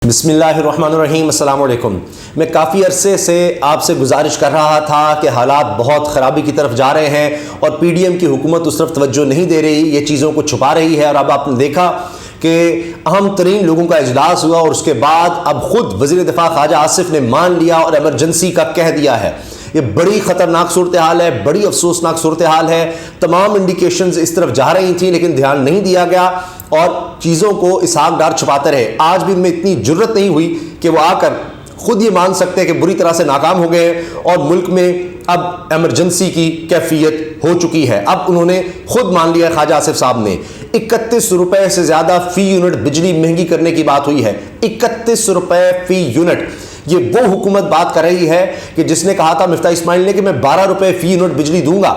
بسم اللہ الرحمن الرحیم۔ السلام علیکم۔ میں کافی عرصے سے آپ سے گزارش کر رہا تھا کہ حالات بہت خرابی کی طرف جا رہے ہیں اور پی ڈی ایم کی حکومت اس طرف توجہ نہیں دے رہی، یہ چیزوں کو چھپا رہی ہے، اور اب آپ نے دیکھا کہ اہم ترین لوگوں کا اجلاس ہوا اور اس کے بعد اب خود وزیر دفاع خواجہ آصف نے مان لیا اور ایمرجنسی کا کہہ دیا ہے۔ یہ بڑی خطرناک صورتحال ہے، بڑی افسوسناک صورتحال ہے۔ تمام انڈیکیشنز اس طرف جا رہی تھیں لیکن دھیان نہیں دیا گیا اور چیزوں کو اسحاق ڈار چھپاتے رہے۔ آج بھی ان میں اتنی جرت نہیں ہوئی کہ وہ آ کر خود یہ مان سکتے کہ بری طرح سے ناکام ہو گئے ہیں اور ملک میں اب ایمرجنسی کی کیفیت ہو چکی ہے۔ اب انہوں نے خود مان لیا، خواجہ آصف صاحب نے 31 روپے سے زیادہ فی یونٹ بجلی مہنگی کرنے کی بات ہوئی ہے۔ 31 روپے فی یونٹ، یہ وہ حکومت بات کر رہی ہے کہ جس نے کہا تھا مفتاح اسماعیل نے کہ میں 12 روپے فی یونٹ بجلی دوں گا،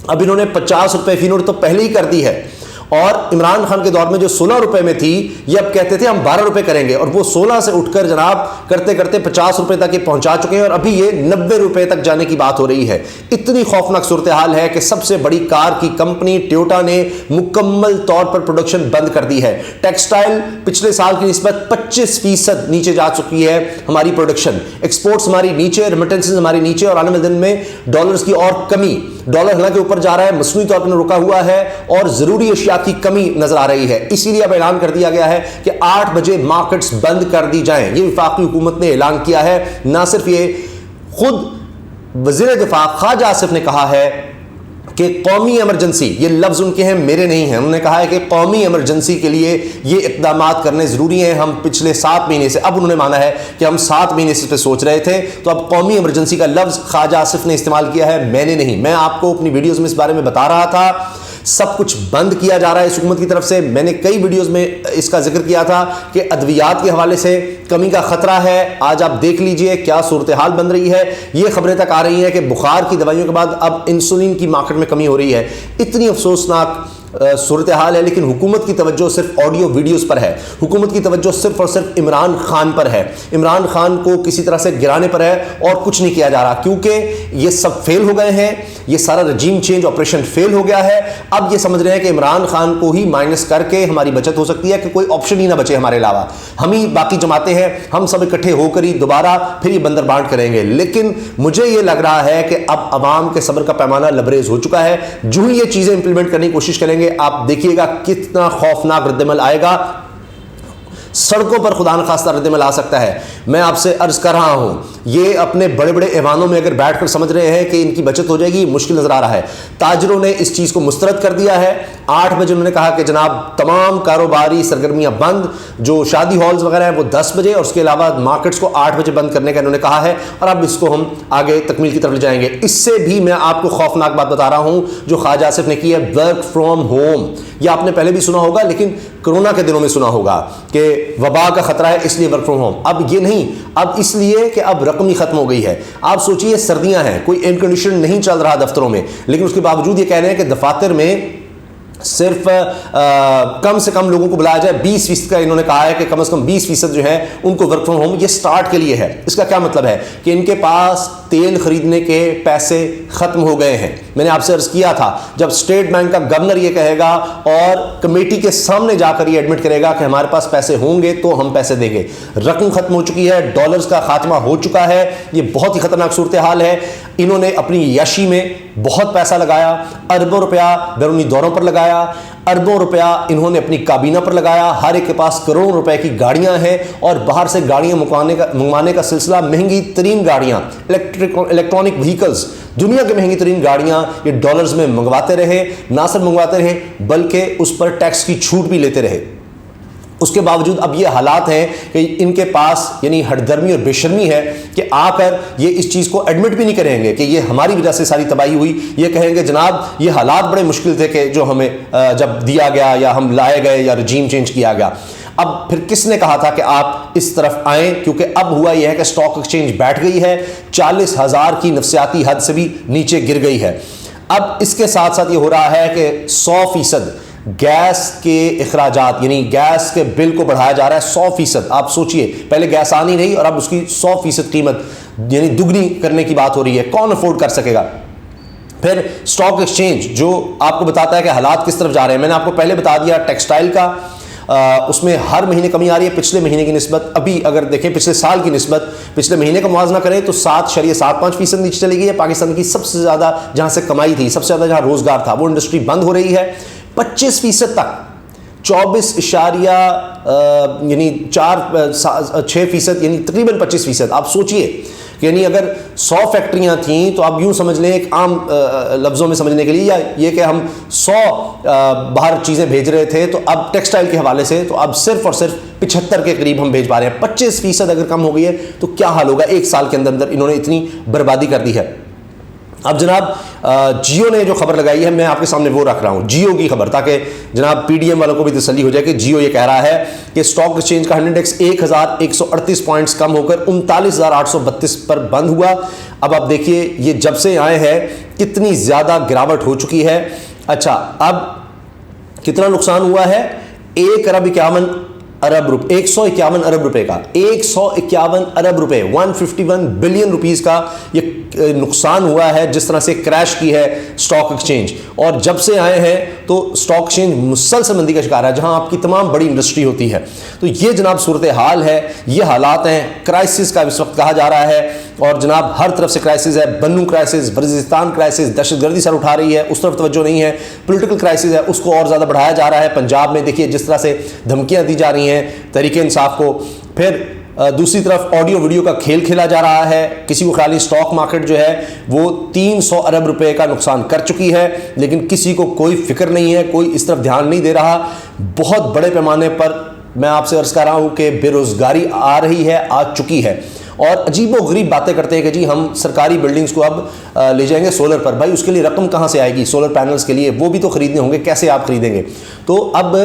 اب انہوں نے 50 روپے فی یونٹ تو پہلے ہی کر دی ہے۔ اور عمران خان کے دور میں جو 16 روپے میں تھی، یہ اب کہتے تھے ہم 12 روپے کریں گے، اور وہ 16 سے اٹھ کر جناب کرتے کرتے 50 روپے تک یہ پہنچا چکے ہیں، اور ابھی یہ 90 روپے تک جانے کی بات ہو رہی ہے۔ اتنی خوفناک صورتحال ہے کہ سب سے بڑی کار کی کمپنی ٹویوٹا نے مکمل طور پر پروڈکشن بند کر دی ہے۔ ٹیکسٹائل پچھلے سال کی نسبت 25% نیچے جا چکی ہے ہماری پروڈکشن، ایکسپورٹس ہماری نیچے، ریمیٹنسز ہماری نیچے، اور آنے والے دن میں ڈالرز کی اور کمی، ڈالر حالانکہ اوپر جا رہا ہے، مصنوعی طور پر رکا ہوا ہے اور ضروری اشیاء کی کمی نظر آ رہی ہے۔ اسی لیے اب اعلان کر دیا گیا ہے کہ 8 بجے مارکیٹس بند کر دی جائیں۔ یہ وفاقی حکومت نے اعلان کیا ہے۔ نہ صرف یہ، خود وزیر دفاع خواجہ آصف نے کہا ہے کہ قومی ایمرجنسی، یہ لفظ ان کے ہیں میرے نہیں ہیں، انہوں نے کہا ہے کہ قومی ایمرجنسی کے لیے یہ اقدامات کرنے ضروری ہیں۔ ہم پچھلے 7 مہینے سے، اب انہوں نے مانا ہے کہ ہم 7 مہینے سے اس پہ سوچ رہے تھے، تو اب قومی ایمرجنسی کا لفظ خواجہ آصف نے استعمال کیا ہے، میں نے نہیں۔ میں آپ کو اپنی ویڈیوز میں اس بارے میں بتا رہا تھا، سب کچھ بند کیا جا رہا ہے اس حکومت کی طرف سے۔ میں نے کئی ویڈیوز میں اس کا ذکر کیا تھا کہ ادویات کے حوالے سے کمی کا خطرہ ہے۔ آج آپ دیکھ لیجئے کیا صورتحال بن رہی ہے۔ یہ خبریں تک آ رہی ہیں کہ بخار کی دوائیوں کے بعد اب انسولین کی مارکیٹ میں کمی ہو رہی ہے۔ اتنی افسوسناک صورتحال ہے، لیکن حکومت کی توجہ صرف آڈیو ویڈیوز پر ہے، حکومت کی توجہ صرف اور صرف عمران خان پر ہے، عمران خان کو کسی طرح سے گرانے پر ہے اور کچھ نہیں کیا جا رہا، کیونکہ یہ سب فیل ہو گئے ہیں۔ یہ سارا رجیم چینج آپریشن فیل ہو گیا ہے۔ اب یہ سمجھ رہے ہیں کہ عمران خان کو ہی مائنس کر کے ہماری بچت ہو سکتی ہے، کہ کوئی آپشن ہی نہ بچے ہمارے علاوہ، ہم ہی باقی جماعتیں ہیں، ہم سب اکٹھے ہو کر ہی دوبارہ پھر یہ بندر بانٹ کریں گے۔ لیکن مجھے یہ لگ رہا ہے کہ اب عوام کے صبر کا پیمانہ لبریز ہو چکا ہے۔ جو ہی یہ چیزیں امپلیمنٹ کرنے کی کوشش کریں گے، آپ دیکھیے گا کتنا خوفناک رد عمل آئے گا۔ سڑکوں پر خدا نخواستہ رد عمل آ سکتا ہے۔ میں آپ سے عرض کر رہا ہوں، یہ اپنے بڑے بڑے ایوانوں میں اگر بیٹھ کر سمجھ رہے ہیں کہ ان کی بچت ہو جائے گی، مشکل نظر آ رہا ہے۔ تاجروں نے اس چیز کو مسترد کر دیا ہے۔ 8 بجے انہوں نے کہا کہ جناب تمام کاروباری سرگرمیاں بند، جو شادی ہالز وغیرہ ہیں وہ 10 بجے، اور اس کے علاوہ مارکیٹس کو 8 بجے بند کرنے کا انہوں نے کہا ہے، اور اب اس کو ہم آگے تکمیل کی طرف لے جائیں گے۔ اس سے بھی میں آپ کو خوفناک بات بتا رہا ہوں جو خواجہ آصف نے کی ہے، ورک فرام ہوم۔ یہ آپ نے پہلے بھی سنا ہوگا، لیکن کرونا کے دنوں میں سنا ہوگا کہ وبا کا خطرہ ہے اس لیے ورک فرام ہوم۔ اب یہ نہیں، اب اس لیے کہ اب رقم ہی ختم ہو گئی ہے۔ آپ سوچئے سردیاں ہیں، کوئی ایئر کنڈیشن نہیں چل رہا دفتروں میں، لیکن اس کے باوجود یہ کہہ رہے ہیں کہ دفاتر میں صرف کم سے کم لوگوں کو بلایا جائے۔ 20% کا انہوں نے کہا ہے کہ کم از کم 20% جو ہے ان کو ورک فرام ہوم، یہ سٹارٹ کے لیے ہے۔ اس کا کیا مطلب ہے کہ ان کے پاس تیل خریدنے کے پیسے ختم ہو گئے ہیں۔ میں نے آپ سے عرض کیا تھا، جب اسٹیٹ بینک کا گورنر یہ کہے گا اور کمیٹی کے سامنے جا کر یہ ایڈمٹ کرے گا کہ ہمارے پاس پیسے ہوں گے تو ہم پیسے دیں گے، رقم ختم ہو چکی ہے، ڈالرز کا خاتمہ ہو چکا ہے۔ یہ بہت ہی خطرناک صورتحال ہے۔ انہوں نے اپنی عیاشی میں بہت پیسہ لگایا، اربوں روپیہ بیرونی دوروں پر لگایا، اربوں روپیہ انہوں نے اپنی کابینہ پر لگایا، ہر ایک کے پاس کروڑوں روپے کی گاڑیاں ہیں، اور باہر سے گاڑیاں منگوانے کا سلسلہ، مہنگی ترین گاڑیاں، الیکٹرانک وہیکلز، دنیا کی مہنگی ترین گاڑیاں یہ ڈالرز میں منگواتے رہے، نہ صرف منگواتے رہے بلکہ اس پر ٹیکس کی چھوٹ بھی لیتے رہے۔ اس کے باوجود اب یہ حالات ہیں کہ ان کے پاس یعنی ہٹ درمی اور بے شرمی ہے کہ آ کر یہ اس چیز کو ایڈمٹ بھی نہیں کریں گے کہ یہ ہماری وجہ سے ساری تباہی ہوئی۔ یہ کہیں گے جناب یہ حالات بڑے مشکل تھے کہ جو ہمیں جب دیا گیا یا ہم لائے گئے یا رجیم چینج کیا گیا۔ اب پھر کس نے کہا تھا کہ آپ اس طرف آئیں، کیونکہ اب ہوا یہ ہے کہ اسٹاک ایکسچینج بیٹھ گئی ہے، 40,000 کی نفسیاتی حد سے بھی نیچے گر گئی ہے۔ اب اس کے ساتھ ساتھ یہ ہو رہا ہے کہ 100% گیس کے اخراجات یعنی گیس کے بل کو بڑھایا جا رہا ہے 100%۔ آپ سوچئے پہلے گیس آنی نہیں اور اب اس کی 100% قیمت یعنی دگنی کرنے کی بات ہو رہی ہے۔ کون افورڈ کر سکے گا؟ پھر اسٹاک ایکسچینج جو آپ کو بتاتا ہے کہ حالات کس طرف جا رہے ہیں۔ میں نے آپ کو پہلے بتا دیا ٹیکسٹائل کا، اس میں ہر مہینے کمی آ رہی ہے پچھلے مہینے کی نسبت. ابھی اگر دیکھیں پچھلے سال کی نسبت پچھلے مہینے کا موازنہ کریں تو 7.75% نیچے چلی گئی ہے. پاکستان کی سب سے زیادہ جہاں سے کمائی تھی, سب سے زیادہ جہاں روزگار تھا, وہ انڈسٹری بند ہو رہی ہے. 25% تک 24 یعنی 6% یعنی تقریباً 25%. آپ سوچئے کہ یعنی اگر 100 فیکٹریاں تھیں تو آپ یوں سمجھ لیں ایک عام لفظوں میں سمجھنے کے لیے, یا یہ کہ ہم 100 باہر چیزیں بھیج رہے تھے تو اب ٹیکسٹائل کے حوالے سے تو اب صرف اور صرف 75 کے قریب ہم بھیج پا رہے ہیں. 25% اگر کم ہو گئی ہے تو کیا حال ہوگا. ایک سال کے اندر انہوں نے اتنی بربادی کر دی ہے. اب جناب جیو نے جو خبر لگائی ہے میں آپ کے سامنے وہ رکھ رہا ہوں, جیو کی خبر, تاکہ جناب پی ڈی ایم والوں کو بھی تسلی ہو جائے کہ جیو یہ کہہ رہا ہے کہ اسٹاک ایکسچینج کا 100 انڈیکس 1138 پوائنٹس کم ہو کر 39,832 پر بند ہوا. اب آپ دیکھیے یہ جب سے آئے ہیں کتنی زیادہ گراوٹ ہو چکی ہے. اچھا اب کتنا نقصان ہوا ہے؟ 151 ارب روپے کا 151 ارب روپے 151 بلین روپیز کا یہ نقصان ہوا ہے جس طرح سے کریش کی ہے اسٹاک ایکسچینج. اور جب سے آئے ہیں تو اسٹاک ایکسچینج مسلسل مندی کا شکار ہے جہاں آپ کی تمام بڑی انڈسٹری ہوتی ہے. تو یہ جناب صورتحال ہے, یہ حالات ہیں, کرائسس کا اس وقت کہا جا رہا ہے. اور جناب ہر طرف سے کرائسس ہے, بنو کرائسس, بلوچستان کرائسس, دہشت گردی سر اٹھا رہی ہے, اس طرف توجہ نہیں ہے. پولیٹیکل کرائسس ہے, اس کو اور زیادہ بڑھایا جا رہا ہے. پنجاب میں دیکھیے جس طرح سے دھمکیاں دی جا رہی ہیں تحریک انصاف کو. پھر دوسری طرف آڈیو ویڈیو کا کھیل کھیلا جا رہا ہے. کسی کو خیالی اسٹاک مارکیٹ جو ہے وہ 300 ارب روپے کا نقصان کر چکی ہے, لیکن کسی کو کوئی فکر نہیں ہے, کوئی اس طرف دھیان نہیں دے رہا. بہت بڑے پیمانے پر میں آپ سے عرض کر رہا ہوں کہ بے روزگاری آ رہی ہے, آ چکی ہے. اور عجیب و غریب باتیں کرتے ہیں کہ جی ہم سرکاری بلڈنگز کو اب لے جائیں گے سولر پر. بھائی اس کے لیے رقم کہاں سے آئے گی؟ سولر پینلز کے لیے وہ بھی تو خریدنے ہوں گے, کیسے آپ خریدیں گے؟ تو اب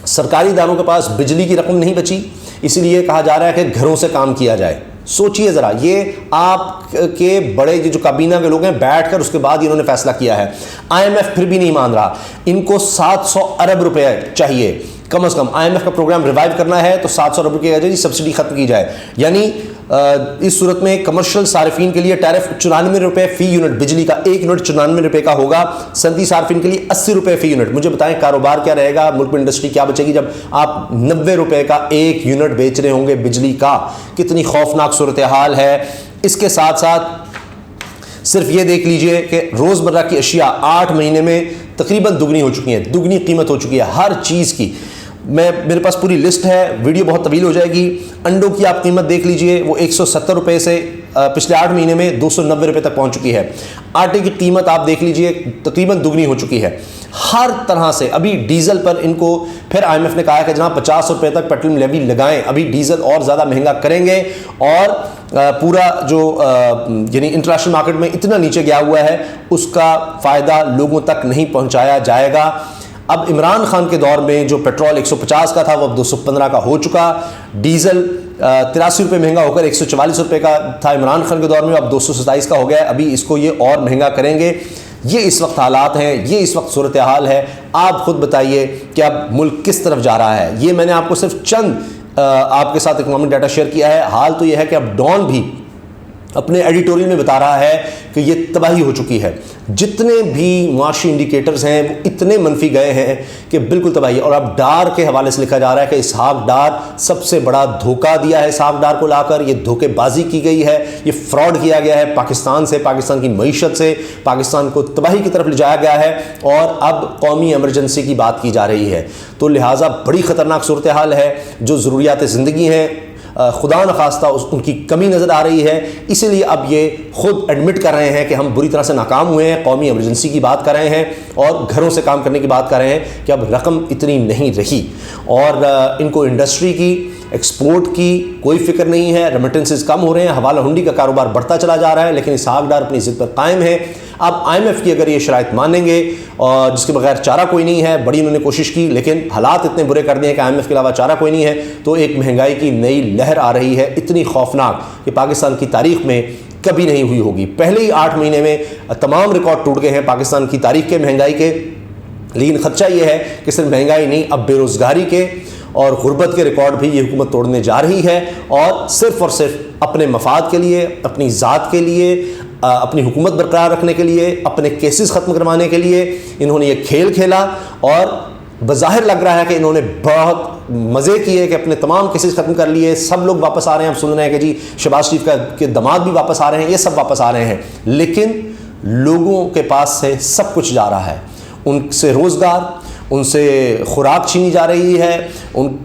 سرکاری اداروں کے پاس بجلی کی رقم نہیں بچی, اسی لیے کہا جا رہا ہے کہ گھروں سے کام کیا جائے. سوچئے ذرا, یہ آپ کے بڑے جو کابینہ کے لوگ ہیں بیٹھ کر اس کے بعد انہوں نے فیصلہ کیا ہے. آئی ایم ایف پھر بھی نہیں مان رہا, ان کو 700 ارب روپے چاہیے کم از کم. آئی ایم ایف کا پروگرام ریوائیو کرنا ہے تو 700 ارب روپے کی سبسڈی ختم کی جائے. یعنی اس صورت میں کمرشل صارفین کے لیے ٹیرف 94 روپے فی یونٹ, بجلی کا 1 یونٹ 94 روپے کا ہوگا. صنعتی صارفین کے لیے 80 روپے فی یونٹ. مجھے بتائیں کاروبار کیا رہے گا, ملک میں انڈسٹری کیا بچے گی جب آپ 90 روپے کا 1 یونٹ بیچ رہے ہوں گے بجلی کا؟ کتنی خوفناک صورتحال ہے. اس کے ساتھ ساتھ صرف یہ دیکھ لیجئے کہ روزمرہ کی اشیاء 8 مہینے میں تقریباً دگنی ہو چکی ہیں, دگنی قیمت ہو چکی ہے ہر چیز کی. میرے پاس پوری لسٹ ہے, ویڈیو بہت طویل ہو جائے گی. انڈوں کی آپ قیمت دیکھ لیجئے, وہ 170 روپے سے پچھلے 8 مہینے میں 290 روپے تک پہنچ چکی ہے. آٹے کی قیمت آپ دیکھ لیجئے تقریباً دگنی ہو چکی ہے ہر طرح سے. ابھی ڈیزل پر ان کو پھر آئی ایم ایف نے کہا ہے کہ جناب 50 روپے تک پیٹرولیم لیوی لگائیں. ابھی ڈیزل اور زیادہ مہنگا کریں گے اور پورا جو یعنی انٹرنیشنل مارکیٹ میں اتنا نیچے گیا ہوا ہے اس کا فائدہ لوگوں تک نہیں پہنچایا جائے گا. اب عمران خان کے دور میں جو پیٹرول 150 کا تھا وہ اب 215 کا ہو چکا. ڈیزل 83 روپے مہنگا ہو کر 144 روپے کا تھا عمران خان کے دور میں, اب 227 کا ہو گیا ہے. ابھی اس کو یہ اور مہنگا کریں گے. یہ اس وقت حالات ہیں, یہ اس وقت صورتحال ہے. آپ خود بتائیے کہ اب ملک کس طرف جا رہا ہے. یہ میں نے آپ کو صرف چند آپ کے ساتھ اکنامک ڈیٹا شیئر کیا ہے. حال تو یہ ہے کہ اب ڈان بھی اپنے ایڈیٹوریل میں بتا رہا ہے کہ یہ تباہی ہو چکی ہے. جتنے بھی معاشی انڈیکیٹرز ہیں وہ اتنے منفی گئے ہیں کہ بالکل تباہی. اور اب ڈار کے حوالے سے لکھا جا رہا ہے کہ اسحاق ڈار سب سے بڑا دھوکہ دیا ہے. اسحاق ڈار کو لا کر یہ دھوکے بازی کی گئی ہے, یہ فراڈ کیا گیا ہے پاکستان سے, پاکستان کی معیشت سے, پاکستان کو تباہی کی طرف لے جایا گیا ہے. اور اب قومی ایمرجنسی کی بات کی جا رہی ہے. تو لہٰذا بڑی خطرناک صورتحال ہے. جو ضروریات زندگی ہیں خدا نخواستہ ان کی کمی نظر آ رہی ہے. اسی لیے اب یہ خود ایڈمٹ کر رہے ہیں کہ ہم بری طرح سے ناکام ہوئے ہیں, قومی ایمرجنسی کی بات کر رہے ہیں اور گھروں سے کام کرنے کی بات کر رہے ہیں کہ اب رقم اتنی نہیں رہی. اور ان کو انڈسٹری کی, ایکسپورٹ کی کوئی فکر نہیں ہے. ریمیٹنسز کم ہو رہے ہیں, حوالہ ہنڈی کا کاروبار بڑھتا چلا جا رہا ہے, لیکن اسحاق ڈار اپنی ضد پر قائم ہے. اب آئی ایم ایف کی اگر یہ شرائط مانیں گے اور جس کے بغیر چارہ کوئی نہیں ہے, بڑی انہوں نے کوشش کی لیکن حالات اتنے برے کر دیے کہ آئی ایم ایف کے علاوہ چارہ کوئی نہیں ہے, تو ایک مہنگائی کی نئی لہر آ رہی ہے اتنی خوفناک کہ پاکستان کی تاریخ میں کبھی نہیں ہوئی ہوگی. پہلے ہی 8 مہینے میں تمام ریکارڈ ٹوٹ گئے ہیں پاکستان کی تاریخ کے مہنگائی کے. لیکن خدشہ یہ ہے کہ صرف مہنگائی نہیں, اب بے روزگاری کے اور غربت کے ریکارڈ بھی یہ حکومت توڑنے جا رہی ہے. اور صرف اپنے مفاد کے لیے, اپنی ذات کے لیے, اپنی حکومت برقرار رکھنے کے لیے, اپنے کیسز ختم کروانے کے لیے انہوں نے یہ کھیل کھیلا. اور بظاہر لگ رہا ہے کہ انہوں نے بہت مزے کیے کہ اپنے تمام کیسز ختم کر لیے, سب لوگ واپس آ رہے ہیں, ہم سن رہے ہیں کہ جی شہباز شریف کے داماد بھی واپس آ رہے ہیں, یہ سب واپس آ رہے ہیں, لیکن لوگوں کے پاس سے سب کچھ جا رہا ہے. ان سے روزگار, ان سے خوراک چھینی جا رہی ہے, ان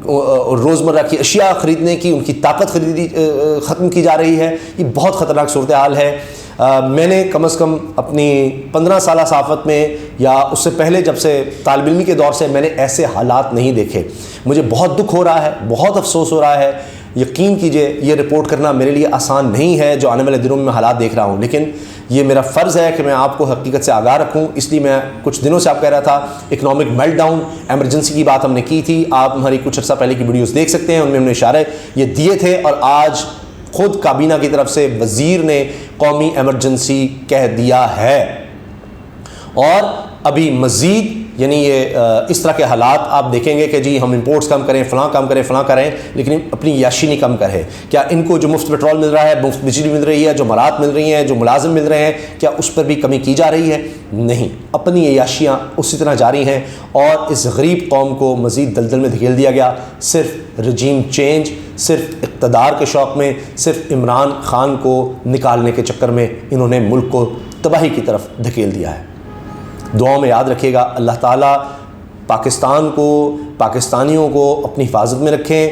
روزمرہ کی اشیاء خریدنے کی ان کی طاقت ختم کی جا رہی ہے. یہ بہت خطرناک صورتحال ہے. میں نے کم از کم اپنی 15 سالہ صحافت میں یا اس سے پہلے جب سے طالب علمی کے دور سے میں نے ایسے حالات نہیں دیکھے. مجھے بہت دکھ ہو رہا ہے, بہت افسوس ہو رہا ہے. یقین کیجئے یہ رپورٹ کرنا میرے لیے آسان نہیں ہے جو آنے والے دنوں میں حالات دیکھ رہا ہوں, لیکن یہ میرا فرض ہے کہ میں آپ کو حقیقت سے آگاہ رکھوں. اس لیے میں کچھ دنوں سے آپ کہہ رہا تھا اکنامک میلٹ ڈاؤن, ایمرجنسی کی بات ہم نے کی تھی, آپ ہماری کچھ عرصہ پہلے کی ویڈیوز دیکھ سکتے ہیں, ان میں ہم نے اشارے یہ دیے تھے. اور آج خود کابینہ کی طرف سے وزیر نے قومی ایمرجنسی کہہ دیا ہے, اور ابھی مزید یعنی یہ اس طرح کے حالات آپ دیکھیں گے کہ جی ہم امپورٹس کم کریں, فلاں کم کریں, فلاں کریں, لیکن اپنی عیاشی نہیں کم کرے. کیا ان کو جو مفت پیٹرول مل رہا ہے, مفت بجلی مل رہی ہے, جو مالات مل رہی ہیں, جو ملازم مل رہے ہیں, کیا اس پر بھی کمی کی جا رہی ہے؟ نہیں, اپنی عیاشیاں اسی طرح جاری ہیں. اور اس غریب قوم کو مزید دلدل میں دھکیل دیا گیا, صرف رجیم چینج, صرف اقتدار کے شوق میں, صرف عمران خان کو نکالنے کے چکر میں انہوں نے ملک کو تباہی کی طرف دھکیل دیا ہے. دعاؤں میں یاد رکھیے گا. اللہ تعالیٰ پاکستان کو, پاکستانیوں کو اپنی حفاظت میں رکھیں.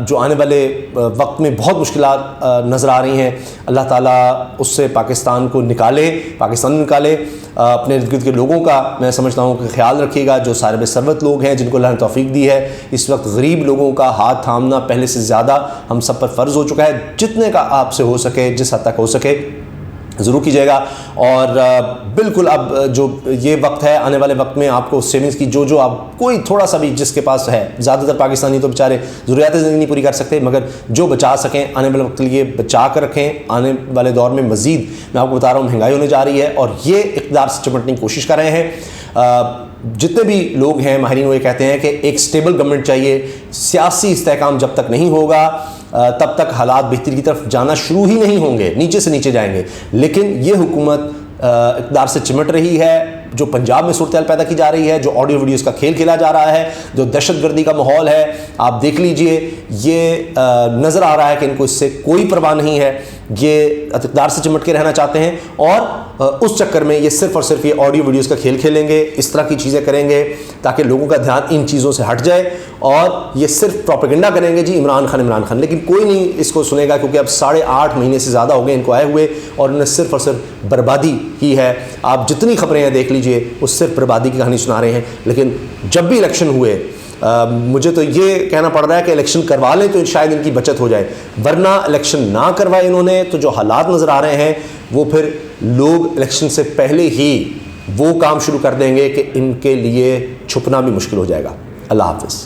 جو آنے والے وقت میں بہت مشکلات نظر آ رہی ہیں, اللہ تعالیٰ اس سے پاکستان کو نکالے, پاکستان نکالے. اپنے ارد گرد کے لوگوں کا میں سمجھتا ہوں کہ خیال رکھیے گا, جو صاحب ثروت لوگ ہیں جن کو اللہ نے توفیق دی ہے. اس وقت غریب لوگوں کا ہاتھ تھامنا پہلے سے زیادہ ہم سب پر فرض ہو چکا ہے. جتنے کا آپ سے ہو سکے, جس حد تک ہو سکے ضرور کیجیے گا. اور بالکل اب جو یہ وقت ہے, آنے والے وقت میں آپ کو سیونگز کی جو آپ کوئی تھوڑا سا بھی جس کے پاس ہے, زیادہ تر پاکستانی تو بیچارے ضروریات زندگی نہیں پوری کر سکتے, مگر جو بچا سکیں آنے والے وقت کے لیے بچا کر رکھیں. آنے والے دور میں مزید میں آپ کو بتا رہا ہوں مہنگائی ہونے جا رہی ہے, اور یہ اقتدار سے چمٹنے کی کوشش کر رہے ہیں. جتنے بھی لوگ ہیں ماہرین وہ یہ کہتے ہیں کہ ایک سٹیبل گورنمنٹ چاہیے. سیاسی استحکام جب تک نہیں ہوگا تب تک حالات بہتری کی طرف جانا شروع ہی نہیں ہوں گے, نیچے سے نیچے جائیں گے. لیکن یہ حکومت اقتدار سے چمٹ رہی ہے. جو پنجاب میں صورتحال پیدا کی جا رہی ہے, جو آڈیو ویڈیوز کا کھیل کھیلا جا رہا ہے, جو دہشت گردی کا ماحول ہے, آپ دیکھ لیجئے. یہ نظر آ رہا ہے کہ ان کو اس سے کوئی پرواہ نہیں ہے. یہ اقتدار سے چمٹ کے رہنا چاہتے ہیں, اور اس چکر میں یہ صرف اور صرف یہ آڈیو ویڈیوز کا کھیل کھیلیں گے, اس طرح کی چیزیں کریں گے تاکہ لوگوں کا دھیان ان چیزوں سے ہٹ جائے. اور یہ صرف پروپیگنڈا کریں گے, جی عمران خان عمران خان, لیکن کوئی نہیں اس کو سنے گا, کیونکہ اب 8.5 مہینے سے زیادہ ہو گئے ان کو آئے ہوئے, اور انہوں نے صرف اور صرف بربادی کی ہے. آپ جتنی خبریں ہیں دیکھ لیجئے, وہ صرف بربادی کی کہانی سنا رہے ہیں. لیکن جب بھی الیکشن ہوئے, مجھے تو یہ کہنا پڑ رہا ہے کہ الیکشن کروا لیں تو شاید ان کی بچت ہو جائے, ورنہ الیکشن نہ کروائے انہوں نے تو جو حالات نظر آ رہے ہیں وہ پھر لوگ الیکشن سے پہلے ہی وہ کام شروع کر دیں گے کہ ان کے لیے چھپنا بھی مشکل ہو جائے گا. اللہ حافظ.